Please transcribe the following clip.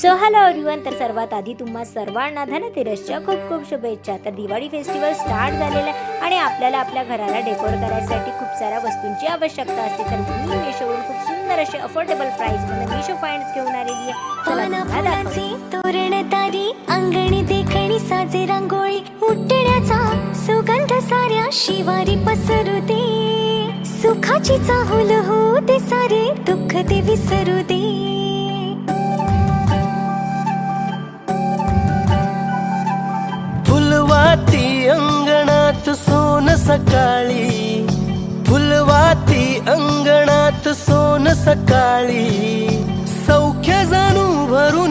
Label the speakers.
Speaker 1: So hello everyone. तर सर्वात आधी तुम्हा सर्वांना धनतेरसच्या खूप खूप शुभेच्छा. तर दिवाळी फेस्टिवल स्टार्ट झालेला आहे आणि आपल्याला आपल्या घराला डेकोर करायसाठी खूप साऱ्या वस्तूंची आवश्यकता असते. तर मी मिशोवरून खूप सुंदर असे अफोर्डेबल प्राइसमध्ये मिशो फाइंड्स घेऊन आलेली आहे. चला तुम्हाला दाखवते.
Speaker 2: तोरणतारी अंगणी देखणी साजे रांगोळी उठण्याचा सुगंध साऱ्या शिवारी पसरू दे. सुखाची चाहुल हो दे सारे दुःख ते विसरू दे.
Speaker 3: फुलवाती अंगणात सोन सकाळी, फुलवाती अंगणात सोन सकाळी, सौख्य जाणू भरून